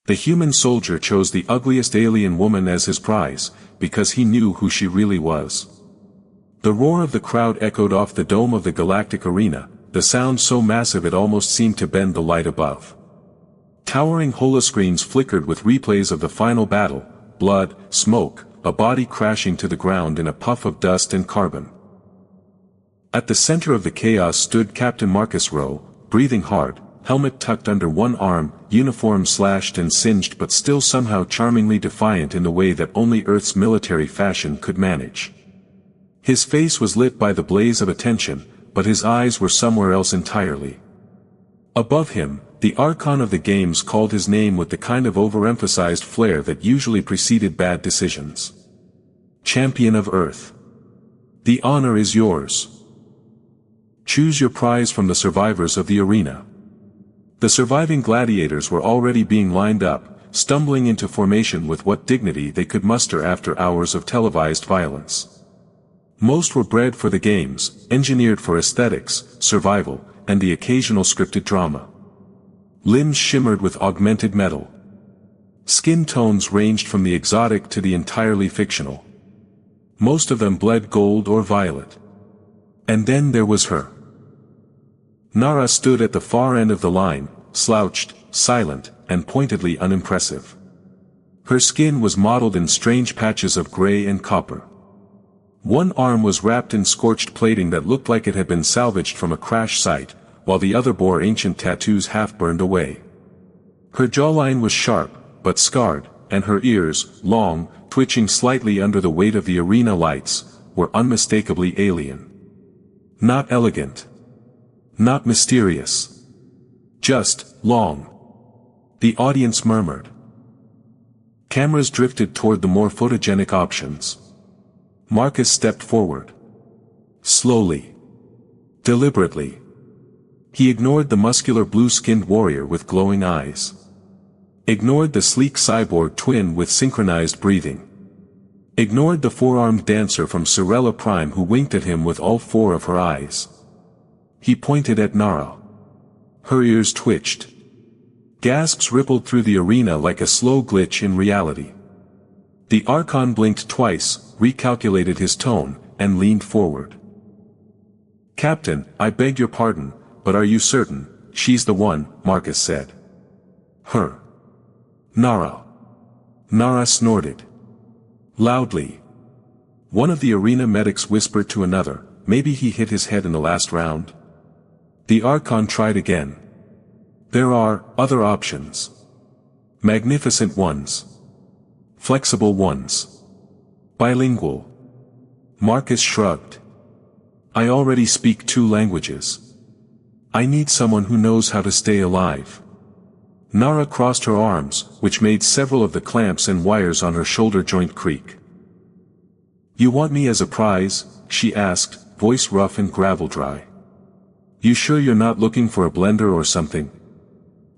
The human soldier chose the ugliest alien woman as his prize, because he knew who she really was. The roar of the crowd echoed off the dome of the galactic arena, the sound so massive it almost seemed to bend the light above. Towering holoscreens flickered with replays of the final battle, blood, smoke, a body crashing to the ground in a puff of dust and carbon. At the center of the chaos stood Captain Marcus Rowe, breathing hard, helmet tucked under one arm, uniform slashed and singed but still somehow charmingly defiant in the way that only Earth's military fashion could manage. His face was lit by the blaze of attention, but his eyes were somewhere else entirely. Above him, the Archon of the games called his name with the kind of overemphasized flair that usually preceded bad decisions. Champion of Earth. The honor is yours. Choose your prize from the survivors of the arena. The surviving gladiators were already being lined up, stumbling into formation with what dignity they could muster after hours of televised violence. Most were bred for the games, engineered for aesthetics, survival, and the occasional scripted drama. Limbs shimmered with augmented metal. Skin tones ranged from the exotic to the entirely fictional. Most of them bled gold or violet. And then there was her. Nara stood at the far end of the line, slouched, silent, and pointedly unimpressive. Her skin was mottled in strange patches of gray and copper. One arm was wrapped in scorched plating that looked like it had been salvaged from a crash site, while the other bore ancient tattoos half burned away. Her jawline was sharp, but scarred, and her ears, long, twitching slightly under the weight of the arena lights, were unmistakably alien. Not elegant. Not mysterious. Just, long. The audience murmured. Cameras drifted toward the more photogenic options. Marcus stepped forward. Slowly. Deliberately. He ignored the muscular blue-skinned warrior with glowing eyes. Ignored the sleek cyborg twin with synchronized breathing. Ignored the four-armed dancer from Sorella Prime who winked at him with all four of her eyes. He pointed at Nara. Her ears twitched. Gasps rippled through the arena like a slow glitch in reality. The Archon blinked twice, recalculated his tone, and leaned forward. "Captain, I beg your pardon, but are you certain, she's the one?" Marcus said. "Her." "Nara." Nara snorted. Loudly. One of the arena medics whispered to another, "Maybe he hit his head in the last round." The Archon tried again. "There are other options. Magnificent ones. Flexible ones. Bilingual." Marcus shrugged. "I already speak 2 languages. I need someone who knows how to stay alive." Nara crossed her arms, which made several of the clamps and wires on her shoulder joint creak. "You want me as a prize?" she asked, voice rough and gravel dry. "You sure you're not looking for a blender or something?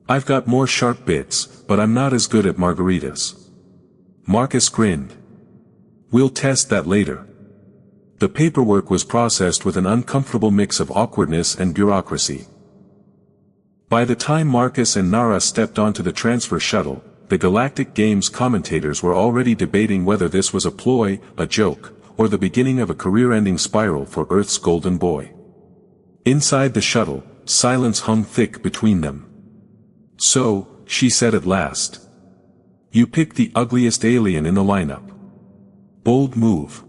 I've got more sharp bits, but I'm not as good at margaritas." Marcus grinned. "We'll test that later." The paperwork was processed with an uncomfortable mix of awkwardness and bureaucracy. By the time Marcus and Nara stepped onto the transfer shuttle, the Galactic Games commentators were already debating whether this was a ploy, a joke, or the beginning of a career-ending spiral for Earth's golden boy. Inside the shuttle, silence hung thick between them. "So," she said at last. "You picked the ugliest alien in the lineup. Bold move.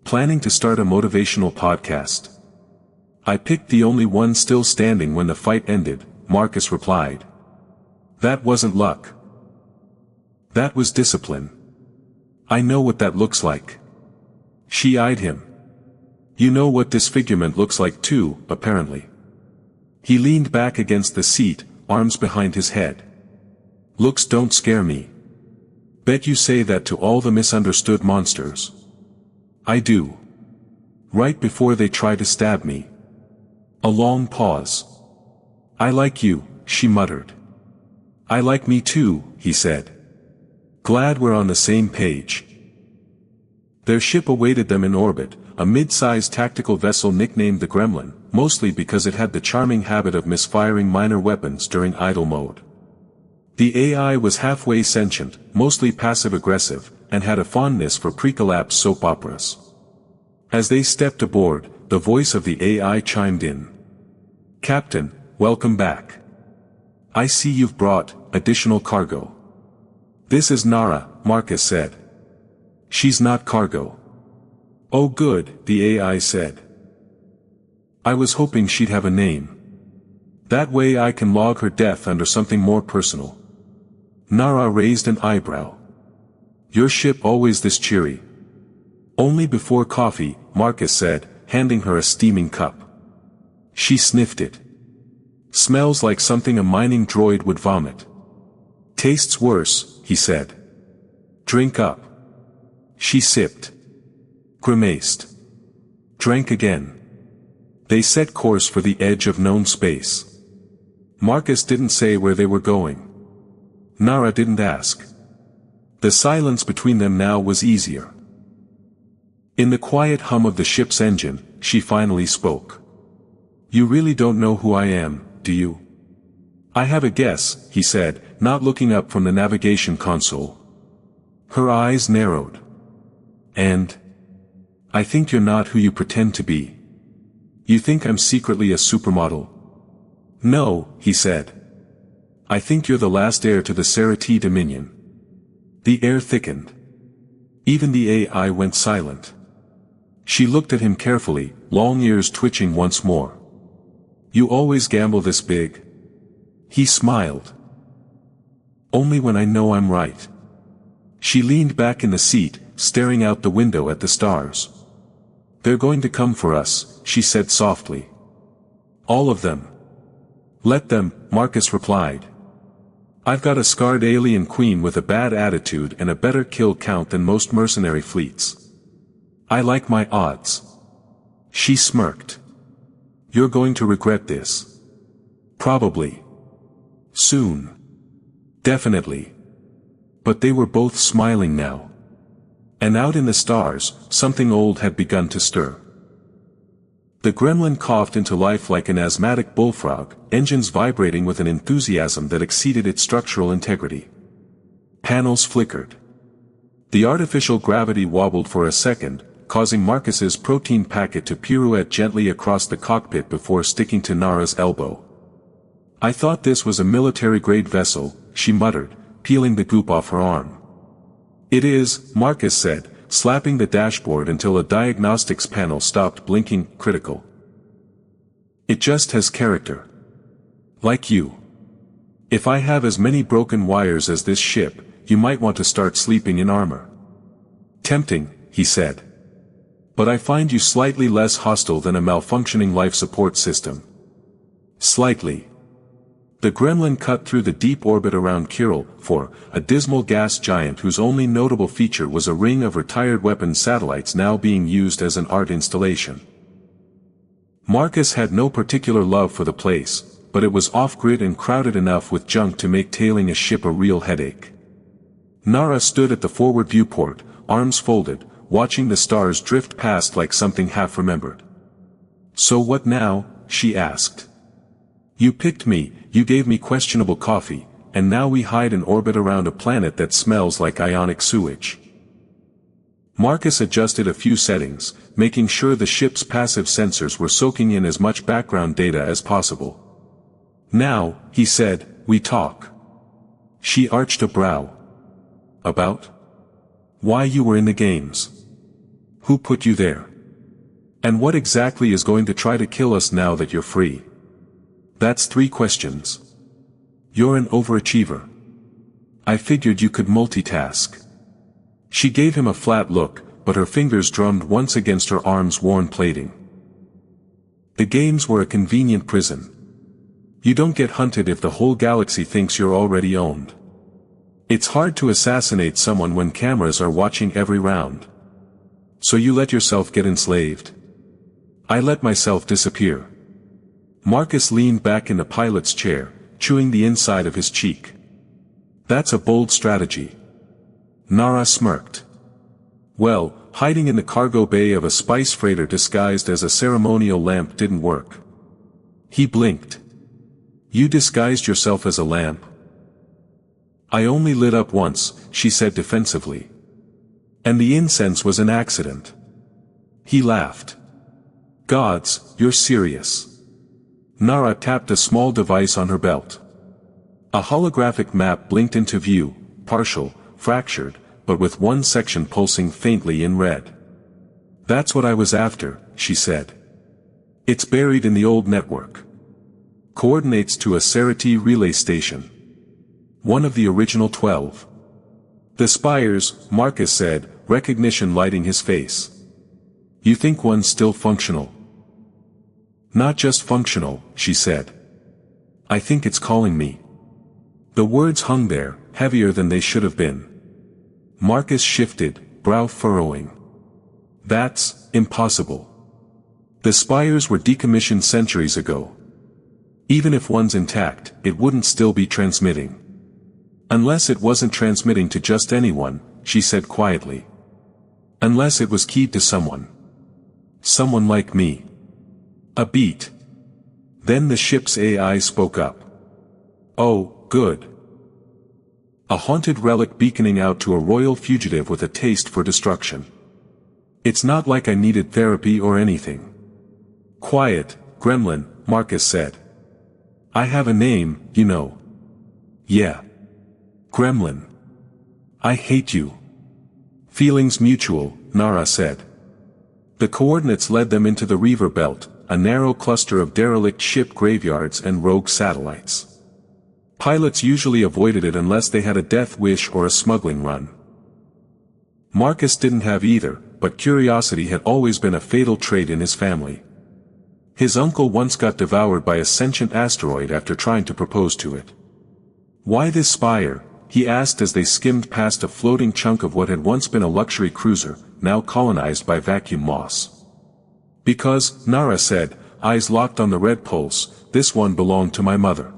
Planning to start a motivational podcast?" "I picked the only one still standing when the fight ended," Marcus replied. "That wasn't luck. That was discipline. I know what that looks like." She eyed him. "You know what disfigurement looks like too, apparently." He leaned back against the seat, arms behind his head. "Looks don't scare me. Bet you say that to all the misunderstood monsters." "I do. Right before they try to stab me." A long pause. "I like you," she muttered. "I like me too," he said. "Glad we're on the same page." Their ship awaited them in orbit, a mid-sized tactical vessel nicknamed the Gremlin, mostly because it had the charming habit of misfiring minor weapons during idle mode. The AI was halfway sentient, mostly passive-aggressive, and had a fondness for pre-collapse soap operas. As they stepped aboard, the voice of the AI chimed in. "Captain, welcome back. I see you've brought additional cargo." "This is Nara," Marcus said. "She's not cargo." "Oh good," the AI said. "I was hoping she'd have a name. That way I can log her death under something more personal." Nara raised an eyebrow. "Your ship always this cheery?" "Only before coffee," Marcus said, handing her a steaming cup. She sniffed it. "Smells like something a mining droid would vomit." "Tastes worse," he said. "Drink up." She sipped. Grimaced. Drank again. They set course for the edge of known space. Marcus didn't say where they were going. Nara didn't ask. The silence between them now was easier. In the quiet hum of the ship's engine, she finally spoke. "You really don't know who I am, do you?" "I have a guess," he said, not looking up from the navigation console. Her eyes narrowed. "And? I think you're not who you pretend to be. You think I'm secretly a supermodel?" "No," he said. "I think you're the last heir to the Serati Dominion." The air thickened. Even the AI went silent. She looked at him carefully, long ears twitching once more. "You always gamble this big?" He smiled. "Only when I know I'm right." She leaned back in the seat, staring out the window at the stars. "They're going to come for us," she said softly. "All of them." "Let them," Marcus replied. "I've got a scarred alien queen with a bad attitude and a better kill count than most mercenary fleets. I like my odds." She smirked. "You're going to regret this." "Probably. Soon. Definitely." But they were both smiling now. And out in the stars, something old had begun to stir. The gremlin coughed into life like an asthmatic bullfrog, engines vibrating with an enthusiasm that exceeded its structural integrity. Panels flickered. The artificial gravity wobbled for a second, causing Marcus's protein packet to pirouette gently across the cockpit before sticking to Nara's elbow. "I thought this was a military-grade vessel," she muttered, peeling the goop off her arm. "It is," Marcus said, slapping the dashboard until a diagnostics panel stopped blinking, critical. "It just has character. Like you. If I have as many broken wires as this ship, you might want to start sleeping in armor." "Tempting," he said. "But I find you slightly less hostile than a malfunctioning life support system." "Slightly." The gremlin cut through the deep orbit around Kirill, for a dismal gas giant whose only notable feature was a ring of retired weapons satellites now being used as an art installation. Marcus had no particular love for the place, but it was off-grid and crowded enough with junk to make tailing a ship a real headache. Nara stood at the forward viewport, arms folded, watching the stars drift past like something half-remembered. "So what now?" she asked. "You picked me, you gave me questionable coffee, and now we hide in orbit around a planet that smells like ionic sewage." Marcus adjusted a few settings, making sure the ship's passive sensors were soaking in as much background data as possible. "Now," he said, "we talk." She arched a brow. "About? Why you were in the games. Who put you there? And what exactly is going to try to kill us now that you're free? That's 3 questions. You're an overachiever. I figured you could multitask." She gave him a flat look, but her fingers drummed once against her arm's worn plating. "The games were a convenient prison. You don't get hunted if the whole galaxy thinks you're already owned. It's hard to assassinate someone when cameras are watching every round. So you let yourself get enslaved. I let myself disappear." Marcus leaned back in the pilot's chair, chewing the inside of his cheek. "That's a bold strategy." Nara smirked. "Well, hiding in the cargo bay of a spice freighter disguised as a ceremonial lamp didn't work." He blinked. "You disguised yourself as a lamp?" I only lit up once, she said defensively. And the incense was an accident. He laughed. Gods, you're serious. Nara tapped a small device on her belt. A holographic map blinked into view, partial, fractured, but with one section pulsing faintly in red. That's what I was after, she said. It's buried in the old network. Coordinates to a Cerati relay station. One of the original 12. The spires, Marcus said, recognition lighting his face. You think one's still functional? Not just functional, she said. I think it's calling me. The words hung there, heavier than they should have been. Marcus shifted, brow furrowing. That's impossible. The spires were decommissioned centuries ago. Even if one's intact, it wouldn't still be transmitting. Unless it wasn't transmitting to just anyone, she said quietly. Unless it was keyed to someone. Someone like me. A beat. Then the ship's AI spoke up. Oh, good. A haunted relic beaconing out to a royal fugitive with a taste for destruction. It's not like I needed therapy or anything. Quiet, Gremlin, Marcus said. I have a name, you know. Yeah. Gremlin. I hate you. Feelings mutual, Nara said. The coordinates led them into the Reaver Belt, a narrow cluster of derelict ship graveyards and rogue satellites. Pilots usually avoided it unless they had a death wish or a smuggling run. Marcus didn't have either, but curiosity had always been a fatal trait in his family. His uncle once got devoured by a sentient asteroid after trying to propose to it. Why this spire? He asked as they skimmed past a floating chunk of what had once been a luxury cruiser, now colonized by vacuum moss. Because, Nara said, eyes locked on the red pulse, this one belonged to my mother.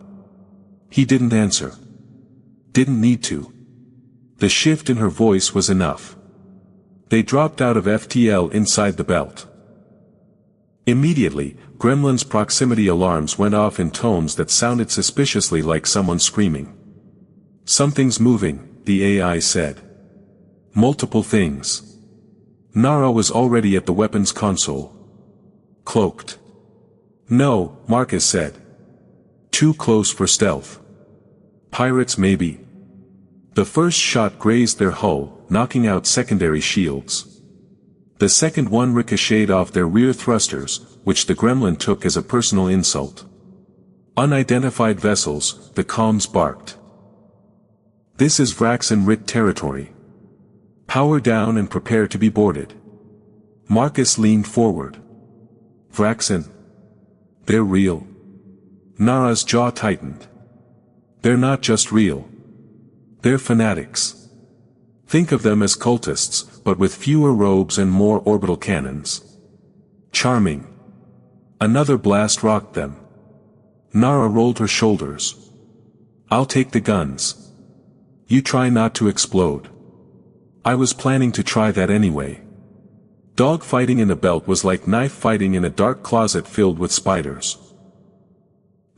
He didn't answer. Didn't need to. The shift in her voice was enough. They dropped out of FTL inside the belt. Immediately, Gremlin's proximity alarms went off in tones that sounded suspiciously like someone screaming. Something's moving, the AI said. Multiple things. Nara was already at the weapons console. Cloaked. No, Marcus said. Too close for stealth. Pirates maybe. The first shot grazed their hull, knocking out secondary shields. The second one ricocheted off their rear thrusters, which the Gremlin took as a personal insult. Unidentified vessels, the comms barked. This is Vraxen Rit territory. Power down and prepare to be boarded. Marcus leaned forward. Vraxen. They're real. Nara's jaw tightened. They're not just real. They're fanatics. Think of them as cultists, but with fewer robes and more orbital cannons. Charming. Another blast rocked them. Nara rolled her shoulders. I'll take the guns. You try not to explode. I was planning to try that anyway. Dog fighting in the belt was like knife fighting in a dark closet filled with spiders.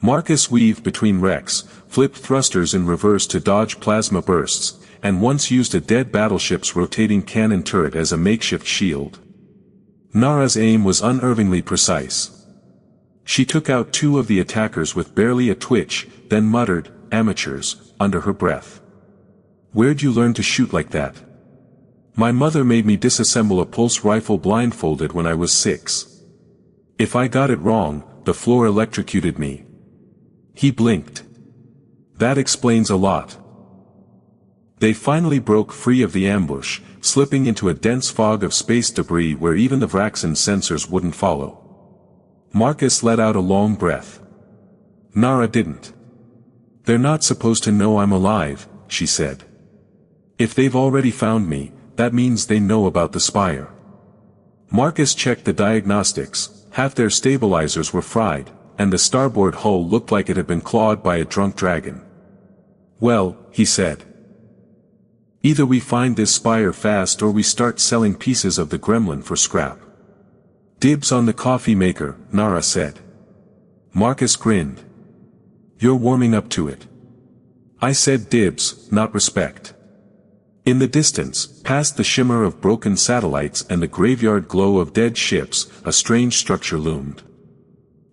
Marcus weaved between wrecks, flipped thrusters in reverse to dodge plasma bursts, and once used a dead battleship's rotating cannon turret as a makeshift shield. Nara's aim was unervingly precise. She took out two of the attackers with barely a twitch, then muttered, "Amateurs," under her breath. Where'd you learn to shoot like that? My mother made me disassemble a pulse rifle blindfolded when I was 6. If I got it wrong, the floor electrocuted me. He blinked. That explains a lot. They finally broke free of the ambush, slipping into a dense fog of space debris where even the Vraxen sensors wouldn't follow. Marcus let out a long breath. Nara didn't. They're not supposed to know I'm alive, she said. If they've already found me, that means they know about the spire. Marcus checked the diagnostics, half their stabilizers were fried, and the starboard hull looked like it had been clawed by a drunk dragon. Well, he said. Either we find this spire fast or we start selling pieces of the Gremlin for scrap. Dibs on the coffee maker, Nara said. Marcus grinned. You're warming up to it. I said dibs, not respect. In the distance, past the shimmer of broken satellites and the graveyard glow of dead ships, a strange structure loomed.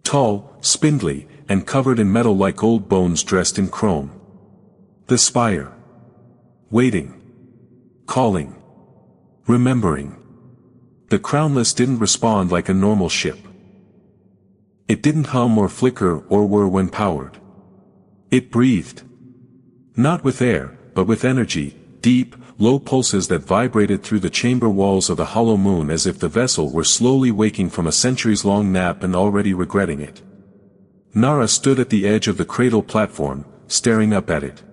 Tall, spindly, and covered in metal like old bones dressed in chrome. The spire. Waiting. Calling. Remembering. The crownless didn't respond like a normal ship. It didn't hum or flicker or whir when powered. It breathed. Not with air, but with energy, deep, low pulses that vibrated through the chamber walls of the hollow moon as if the vessel were slowly waking from a centuries-long nap and already regretting it. Nara stood at the edge of the cradle platform, staring up at it.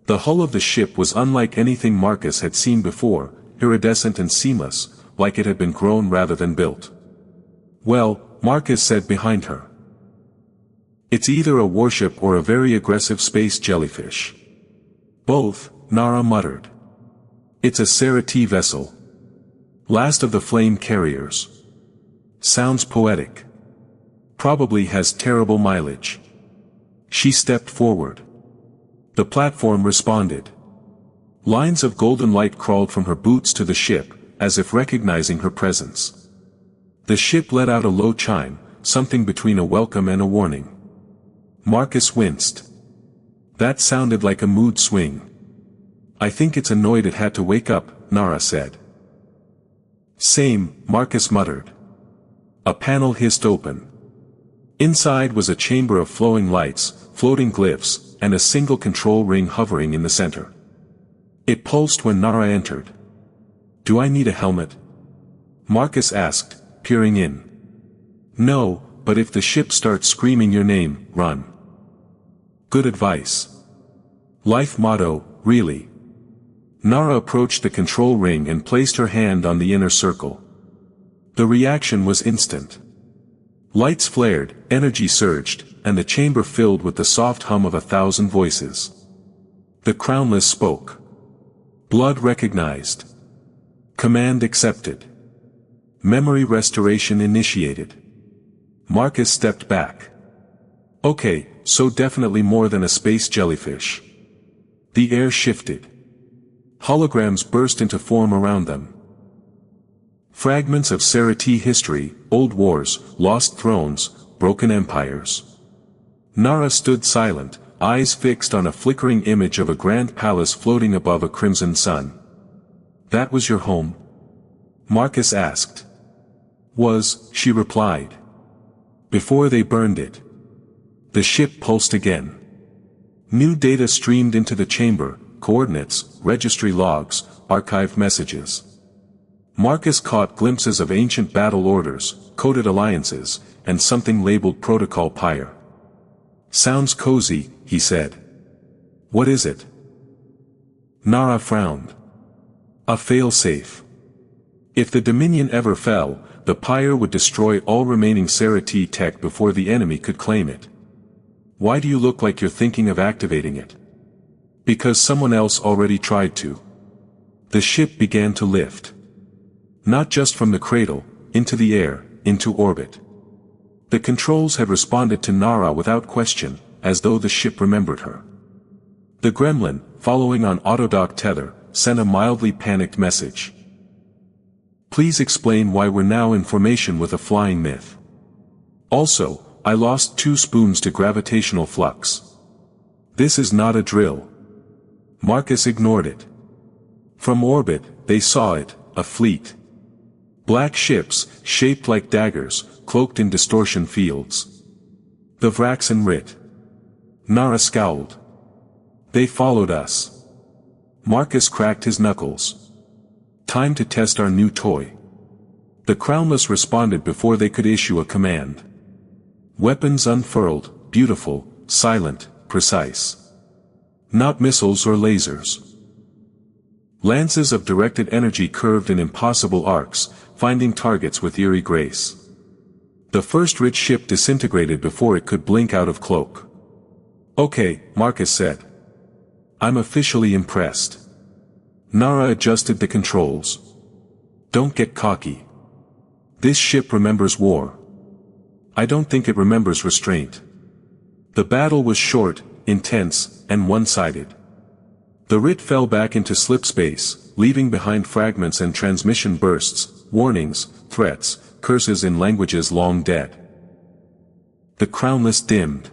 The hull of the ship was unlike anything Marcus had seen before, iridescent and seamless, like it had been grown rather than built. Well, Marcus said behind her. It's either a warship or a very aggressive space jellyfish. Both, Nara muttered. It's a scifi vessel. Last of the flame carriers. Sounds poetic. Probably has terrible mileage. She stepped forward. The platform responded. Lines of golden light crawled from her boots to the ship, as if recognizing her presence. The ship let out a low chime, something between a welcome and a warning. Marcus winced. That sounded like a mood swing. I think it's annoyed it had to wake up, Nara said. Same, Marcus muttered. A panel hissed open. Inside was a chamber of flowing lights, floating glyphs, and a single control ring hovering in the center. It pulsed when Nara entered. Do I need a helmet? Marcus asked, peering in. No, but if the ship starts screaming your name, run. Good advice. Life motto, really. Nara approached the control ring and placed her hand on the inner circle. The reaction was instant. Lights flared, energy surged, and the chamber filled with the soft hum of 1,000 voices. The crownless spoke. Blood recognized. Command accepted. Memory restoration initiated. Marcus stepped back. Okay, so definitely more than a space jellyfish. The air shifted. Holograms burst into form around them. Fragments of scifi history, old wars, lost thrones, broken empires. Nara stood silent, eyes fixed on a flickering image of a grand palace floating above a crimson sun. That was your home? Marcus asked. Was, she replied. Before they burned it. The ship pulsed again. New data streamed into the chamber, coordinates, registry logs, archived messages. Marcus caught glimpses of ancient battle orders, coded alliances, and something labeled Protocol Pyre. Sounds cozy, he said. What is it? Nara frowned. A failsafe. If the Dominion ever fell, the Pyre would destroy all remaining scifi tech before the enemy could claim it. Why do you look like you're thinking of activating it? Because someone else already tried to. The ship began to lift. Not just from the cradle, into the air, into orbit. The controls had responded to Nara without question, as though the ship remembered her. The gremlin, following on autodock tether, sent a mildly panicked message. Please explain why we're now in formation with a flying myth. Also, I lost 2 spoons to gravitational flux. This is not a drill. Marcus ignored it. From orbit, they saw it, a fleet. Black ships, shaped like daggers, cloaked in distortion fields. The Vraxen Rit. Nara scowled. They followed us. Marcus cracked his knuckles. Time to test our new toy. The crownless responded before they could issue a command. Weapons unfurled, beautiful, silent, precise. Not missiles or lasers. Lances of directed energy curved in impossible arcs, finding targets with eerie grace. The first rich ship disintegrated before it could blink out of cloak. Okay, Marcus said. I'm officially impressed. Nara adjusted the controls. Don't get cocky. This ship remembers war. I don't think it remembers restraint. The battle was short, intense, and one-sided. The RIT fell back into slip space, leaving behind fragments and transmission bursts, warnings, threats, curses in languages long dead. The crownless dimmed.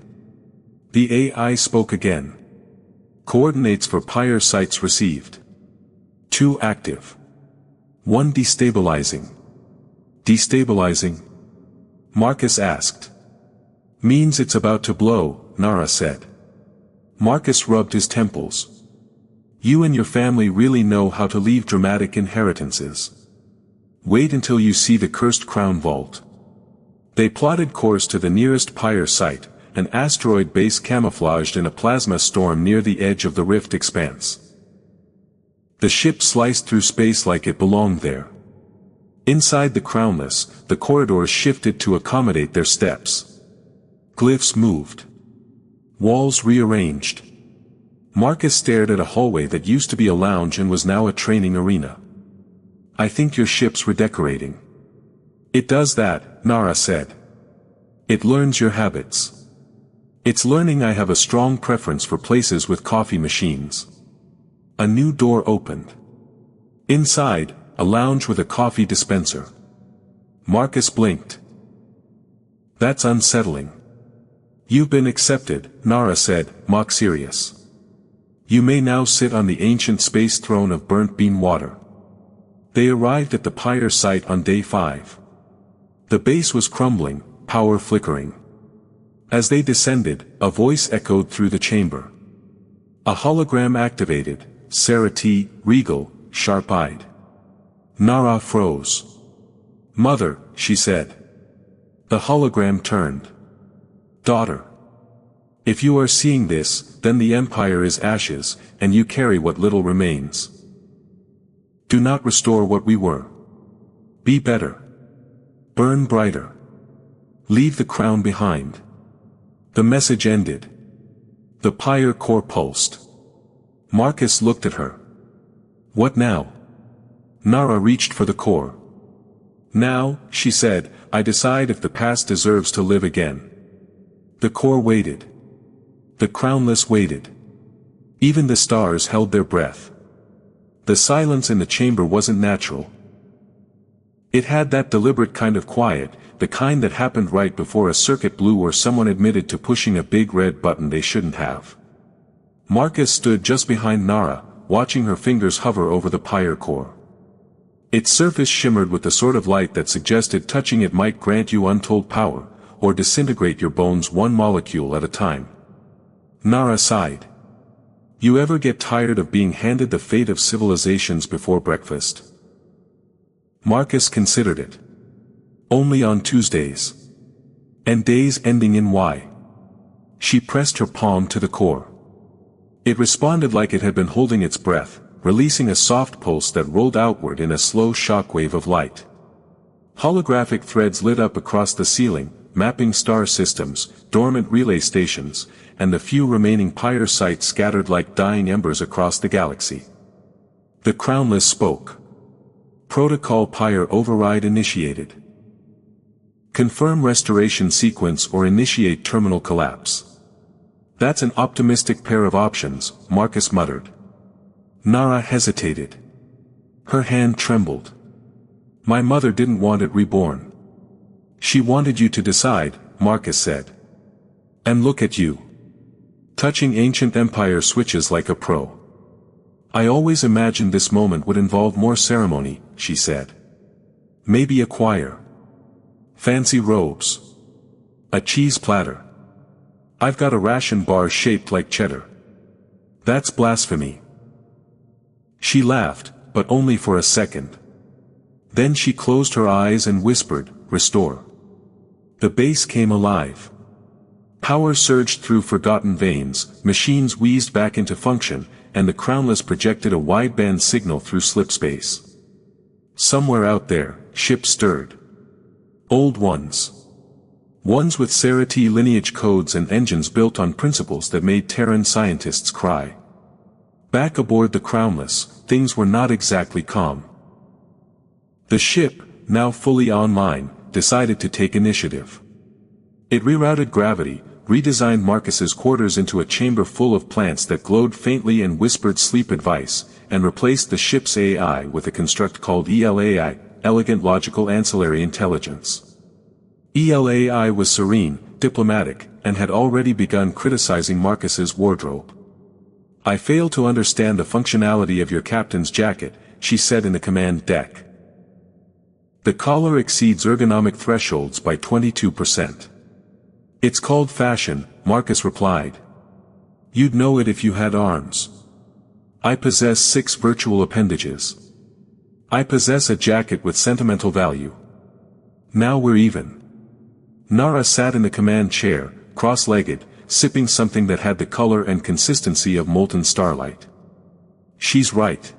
The AI spoke again. Coordinates for Pyre sites received. 2 active. 1 destabilizing. Destabilizing? Marcus asked. Means it's about to blow, Nara said. Marcus rubbed his temples. You and your family really know how to leave dramatic inheritances. Wait until you see the cursed crown vault. They plotted course to the nearest Pyre site, an asteroid base camouflaged in a plasma storm near the edge of the rift expanse. The ship sliced through space like it belonged there. Inside the crownless, the corridors shifted to accommodate their steps. Glyphs moved. Walls rearranged. Marcus stared at a hallway that used to be a lounge and was now a training arena. I think your ship's redecorating. It does that, Nara said. It learns your habits. It's learning I have a strong preference for places with coffee machines. A new door opened. Inside, a lounge with a coffee dispenser. Marcus blinked. That's unsettling. You've been accepted, Nara said, mock serious. You may now sit on the ancient space throne of burnt bean water. They arrived at the Pyre site on day 5. The base was crumbling, power flickering. As they descended, a voice echoed through the chamber. A hologram activated, Sarah T., regal, sharp-eyed. Nara froze. Mother, she said. The hologram turned. Daughter. If you are seeing this, then the Empire is ashes, and you carry what little remains. Do not restore what we were. Be better. Burn brighter. Leave the crown behind. The message ended. The Pyre core pulsed. Marcus looked at her. What now? Nara reached for the core. Now, she said, I decide if the past deserves to live again. The core waited. The crownless waited. Even the stars held their breath. The silence in the chamber wasn't natural. It had that deliberate kind of quiet, the kind that happened right before a circuit blew or someone admitted to pushing a big red button they shouldn't have. Marcus stood just behind Nara, watching her fingers hover over the Pyre core. Its surface shimmered with the sort of light that suggested touching it might grant you untold power, or disintegrate your bones one molecule at a time. Nara sighed. You ever get tired of being handed the fate of civilizations before breakfast? Marcus considered it. Only on Tuesdays. And days ending in Y. She pressed her palm to the core. It responded like it had been holding its breath, releasing a soft pulse that rolled outward in a slow shockwave of light. Holographic threads lit up across the ceiling, mapping star systems, dormant relay stations, and the few remaining Pyre sites scattered like dying embers across the galaxy. The crownless spoke. Protocol Pyre override initiated. Confirm restoration sequence or initiate terminal collapse. That's an optimistic pair of options, Marcus muttered. Nara hesitated. Her hand trembled. My mother didn't want it reborn. She wanted you to decide, Marcus said. And look at you. Touching ancient empire switches like a pro. I always imagined this moment would involve more ceremony, she said. Maybe a choir. Fancy robes. A cheese platter. I've got a ration bar shaped like cheddar. That's blasphemy. She laughed, but only for a second. Then she closed her eyes and whispered, Restore. The base came alive. Power surged through forgotten veins, machines wheezed back into function, and the crownless projected a wideband signal through slip space. Somewhere out there, ships stirred. Old ones. Ones with Sarah-T lineage codes and engines built on principles that made Terran scientists cry. Back aboard the crownless, things were not exactly calm. The ship, now fully online, decided to take initiative. It rerouted gravity, redesigned Marcus's quarters into a chamber full of plants that glowed faintly and whispered sleep advice, and replaced the ship's AI with a construct called ELAI, Elegant Logical Ancillary Intelligence. ELAI was serene, diplomatic, and had already begun criticizing Marcus's wardrobe. "I fail to understand the functionality of your captain's jacket," she said in the command deck. "The collar exceeds ergonomic thresholds by 22%. "It's called fashion," Marcus replied. "You'd know it if you had arms. I possess 6 virtual appendages. I possess a jacket with sentimental value. Now we're even." Nara sat in the command chair, cross-legged, sipping something that had the color and consistency of molten starlight. "She's right.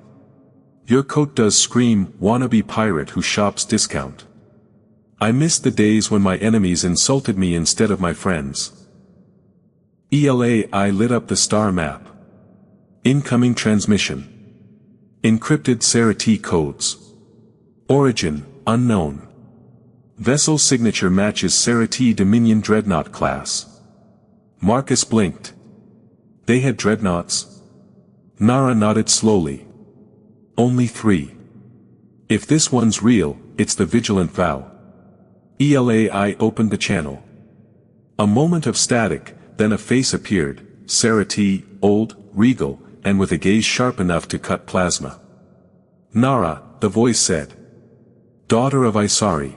Your coat does scream, wannabe pirate who shops discount. I miss the days when my enemies insulted me instead of my friends." ELAI lit up the star map. Incoming transmission. Encrypted scifi codes. Origin, unknown. Vessel signature matches scifi Dominion Dreadnought class. Marcus blinked. They had dreadnoughts? Nara nodded slowly. "Only 3. If this one's real, it's the Vigilant Vow." ELAI opened the channel. A moment of static, then a face appeared, scifi, old, regal, and with a gaze sharp enough to cut plasma. "Nara," the voice said. "Daughter of Isari.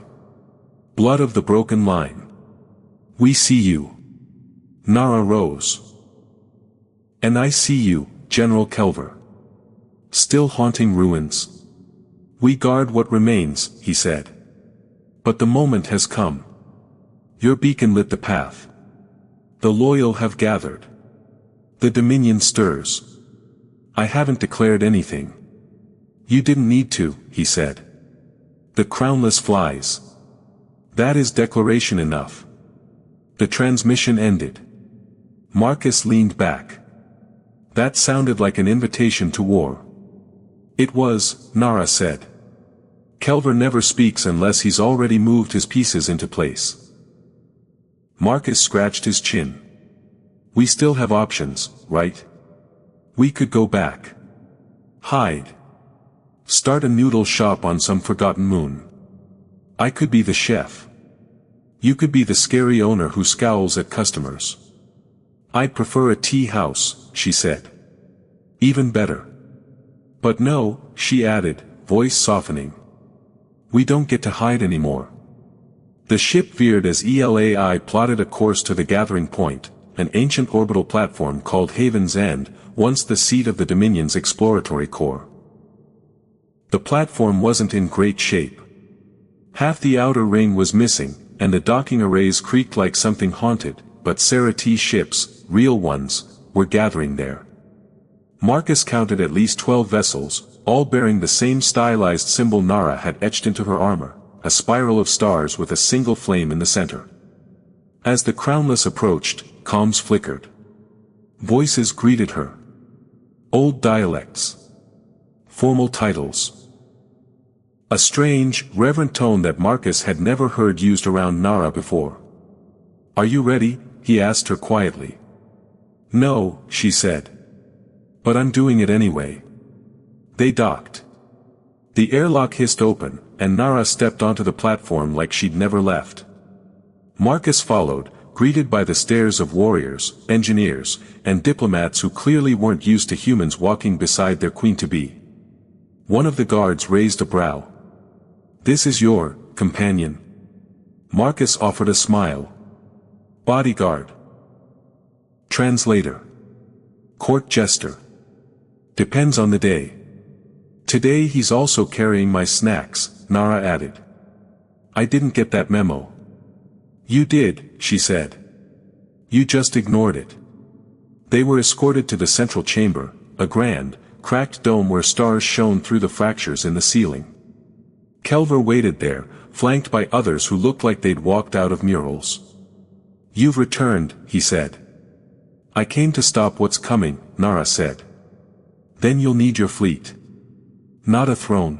Blood of the broken line. We see you." Nara rose. "And I see you, General Kelver. Still haunting ruins. We guard what remains," he said. "But the moment has come. Your beacon lit the path. The loyal have gathered. The Dominion stirs. I haven't declared anything." "You didn't need to," he said. "The crownless flies. That is declaration enough." The transmission ended. Marcus leaned back. "That sounded like an invitation to war." "It was," Nara said. "Kelver never speaks unless he's already moved his pieces into place." Marcus scratched his chin. "We still have options, right? We could go back. Hide. Start a noodle shop on some forgotten moon. I could be the chef. You could be the scary owner who scowls at customers." "I'd prefer a tea house," she said. "Even better." "But no," she added, voice softening. "We don't get to hide anymore." The ship veered as ELAI plotted a course to the gathering point, an ancient orbital platform called Haven's End, once the seat of the Dominion's exploratory corps. The platform wasn't in great shape. Half the outer ring was missing, and the docking arrays creaked like something haunted, but scifi ships, real ones, were gathering there. Marcus counted at least 12 vessels, all bearing the same stylized symbol Nara had etched into her armor, a spiral of stars with a single flame in the center. As the crownless approached, comms flickered. Voices greeted her. Old dialects. Formal titles. A strange, reverent tone that Marcus had never heard used around Nara before. "Are you ready?" he asked her quietly. "No," she said. "But I'm doing it anyway." They docked. The airlock hissed open, and Nara stepped onto the platform like she'd never left. Marcus followed, greeted by the stares of warriors, engineers, and diplomats who clearly weren't used to humans walking beside their queen-to-be. One of the guards raised a brow. "This is your companion." Marcus offered a smile. "Bodyguard. Translator. Court jester. Depends on the day. Today he's also carrying my snacks," Nara added. "I didn't get that memo." "You did," she said. "You just ignored it." They were escorted to the central chamber, a grand, cracked dome where stars shone through the fractures in the ceiling. Kelver waited there, flanked by others who looked like they'd walked out of murals. "You've returned," he said. "I came to stop what's coming," Nara said. "Then you'll need your fleet. Not a throne."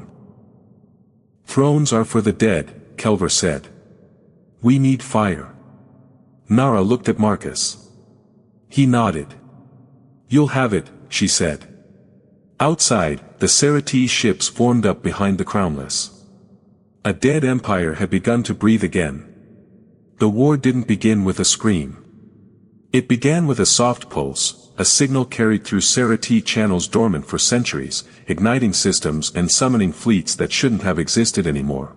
"Thrones are for the dead," Kelver said. "We need fire. Nara looked at Marcus. He nodded. You'll have it, she said. Outside, the Scifi ships formed up behind the Crownless. A dead empire had begun to breathe again. The war didn't begin with a scream. It began with a soft pulse, a signal carried through Scifi channels dormant for centuries, igniting systems and summoning fleets that shouldn't have existed anymore.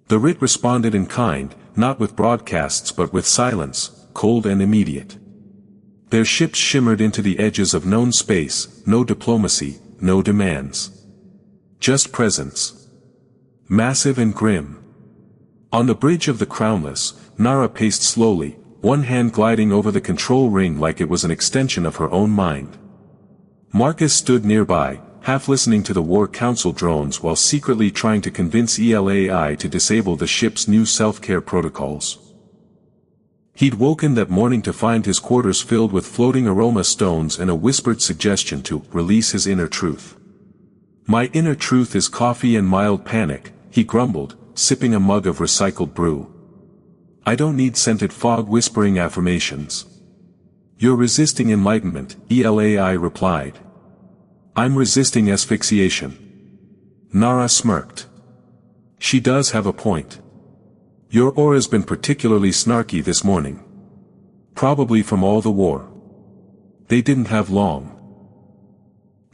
The Rit responded in kind, not with broadcasts but with silence, cold and immediate. Their ships shimmered into the edges of known space, no diplomacy, no demands. Just presence. Massive and grim. On the bridge of the Crownless, Nara paced slowly, one hand gliding over the control ring like it was an extension of her own mind. Marcus stood nearby, half listening to the War Council drones while secretly trying to convince ELAI to disable the ship's new self-care protocols. He'd woken that morning to find his quarters filled with floating aroma stones and a whispered suggestion to release his inner truth. My inner truth is coffee and mild panic, he grumbled, sipping a mug of recycled brew. I don't need scented fog whispering affirmations. You're resisting enlightenment, ELAI replied. I'm resisting asphyxiation. Nara smirked. She does have a point. Your aura's been particularly snarky this morning. Probably from all the war. They didn't have long.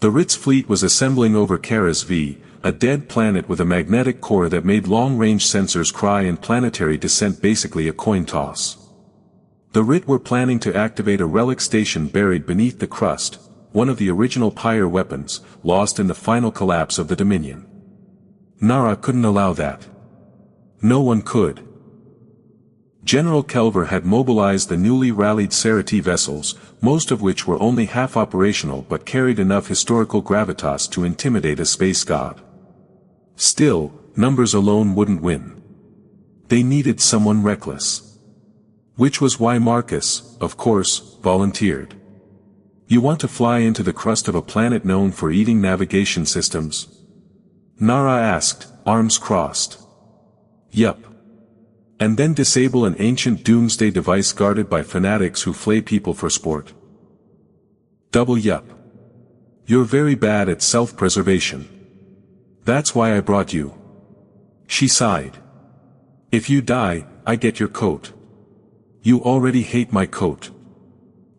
The Ritz fleet was assembling over Karas V, a dead planet with a magnetic core that made long-range sensors cry and planetary descent basically a coin toss. The Rit were planning to activate a relic station buried beneath the crust, one of the original Pyre weapons, lost in the final collapse of the Dominion. Nara couldn't allow that. No one could. General Kelver had mobilized the newly rallied Scifi vessels, most of which were only half operational but carried enough historical gravitas to intimidate a space god. Still, numbers alone wouldn't win. They needed someone reckless. Which was why Marcus, of course, volunteered. You want to fly into the crust of a planet known for eating navigation systems? Nara asked, arms crossed. Yup. And then disable an ancient doomsday device guarded by fanatics who flay people for sport. Double yup. You're very bad at self-preservation. That's why I brought you. She sighed. If you die, I get your coat. You already hate my coat.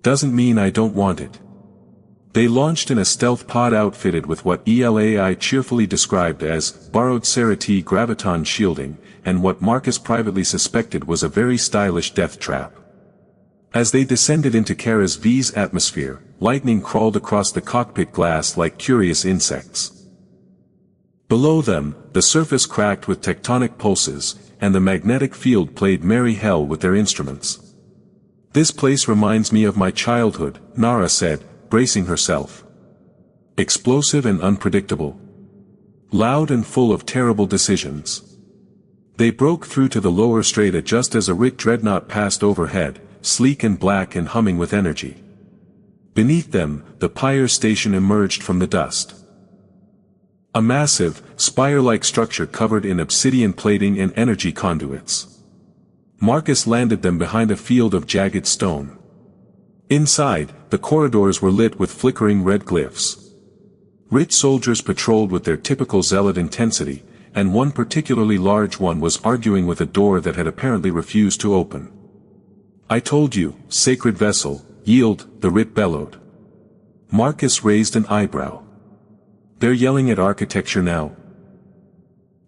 Doesn't mean I don't want it. They launched in a stealth pod outfitted with what ELAI cheerfully described as borrowed Scifi graviton shielding, and what Marcus privately suspected was a very stylish death trap. As they descended into Karas V's atmosphere, lightning crawled across the cockpit glass like curious insects. Below them, the surface cracked with tectonic pulses, and the magnetic field played merry hell with their instruments. This place reminds me of my childhood, Nara said, bracing herself. Explosive and unpredictable. Loud and full of terrible decisions. They broke through to the lower strata just as a Rit dreadnought passed overhead, sleek and black and humming with energy. Beneath them, the Pyre station emerged from the dust. A massive, spire-like structure covered in obsidian plating and energy conduits. Marcus landed them behind a field of jagged stone. Inside, the corridors were lit with flickering red glyphs. Rit soldiers patrolled with their typical zealot intensity, and one particularly large one was arguing with a door that had apparently refused to open. I told you, sacred vessel, yield, the Rit bellowed. Marcus raised an eyebrow. They're yelling at architecture now.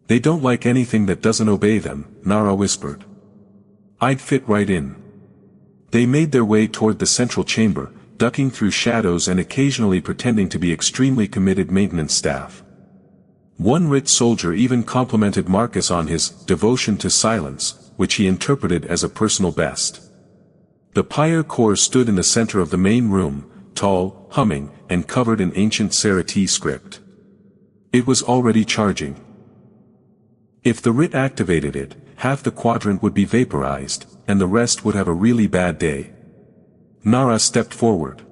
They don't like anything that doesn't obey them, Nara whispered. I'd fit right in. They made their way toward the central chamber, ducking through shadows and occasionally pretending to be extremely committed maintenance staff. One Rit soldier even complimented Marcus on his devotion to silence, which he interpreted as a personal best. The Pyre core stood in the center of the main room, tall, humming, and covered in ancient Scifi script. It was already charging. If the Rit activated it, half the quadrant would be vaporized, and the rest would have a really bad day. Nara stepped forward.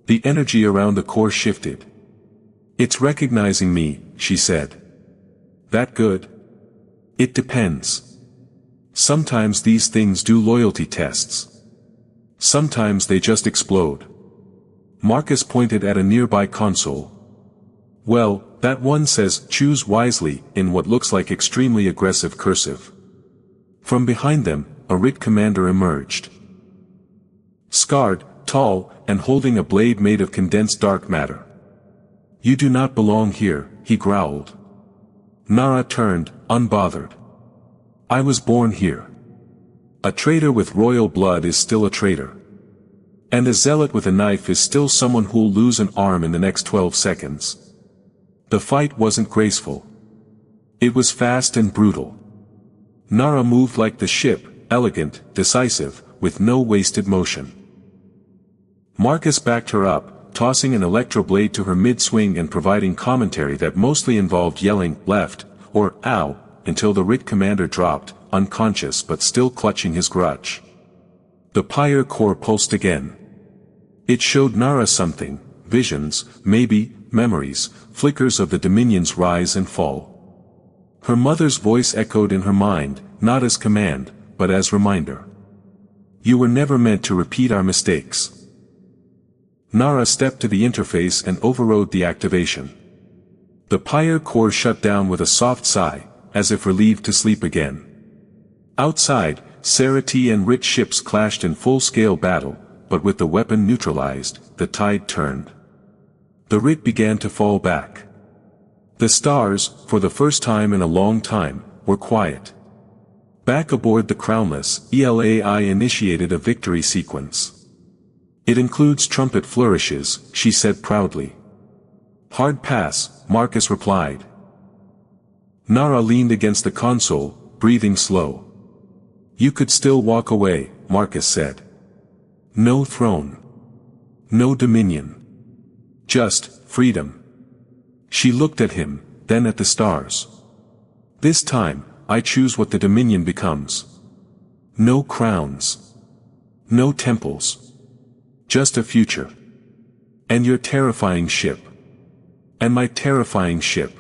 The energy around the core shifted. It's recognizing me, she said. That good? It depends. Sometimes these things do loyalty tests. Sometimes they just explode. Marcus pointed at a nearby console. Well, that one says, "Choose wisely," in what looks like extremely aggressive cursive. From behind them, a RIT commander emerged. Scarred, tall, and holding a blade made of condensed dark matter. "You do not belong here," he growled. Nara turned, unbothered. "I was born here. A traitor with royal blood is still a traitor. And a zealot with a knife is still someone who'll lose an arm in the next 12 seconds. The fight wasn't graceful. It was fast and brutal. Nara moved like the ship, elegant, decisive, with no wasted motion. Marcus backed her up, tossing an electro blade to her mid-swing and providing commentary that mostly involved yelling, "Left," or "Ow," until the RIT commander dropped, unconscious but still clutching his grudge. The pyre core pulsed again. It showed Nara something, visions, maybe, memories, flickers of the Dominion's rise and fall. Her mother's voice echoed in her mind, not as command, but as reminder. "You were never meant to repeat our mistakes." Nara stepped to the interface and overrode the activation. The pyre core shut down with a soft sigh, as if relieved to sleep again. Outside, Sarati and RIT ships clashed in full-scale battle, but with the weapon neutralized, the tide turned. The RIT began to fall back. The stars, for the first time in a long time, were quiet. Back aboard the Crownless, ELAI initiated a victory sequence. "It includes trumpet flourishes," she said proudly. "Hard pass," Marcus replied. Nara leaned against the console, breathing slow. "You could still walk away," Marcus said. "No throne. No dominion. Just freedom." She looked at him, then at the stars. "This time, I choose what the dominion becomes. No crowns. No temples. Just a future. And your terrifying ship. And my terrifying ship."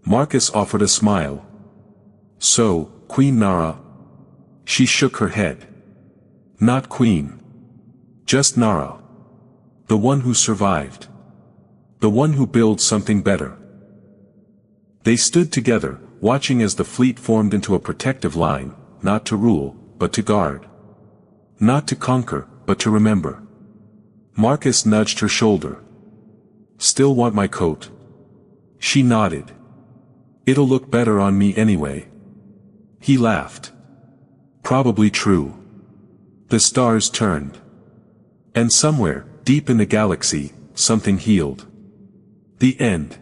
Marcus offered a smile. "So, Queen Nara?" She shook her head. "Not Queen. Just Nara. The one who survived. The one who builds something better." They stood together, watching as the fleet formed into a protective line, not to rule, but to guard. Not to conquer, but to remember. Marcus nudged her shoulder. "Still want my coat?" She nodded. "It'll look better on me anyway." He laughed. Probably true. The stars turned. And somewhere, deep in the galaxy, something healed. The end.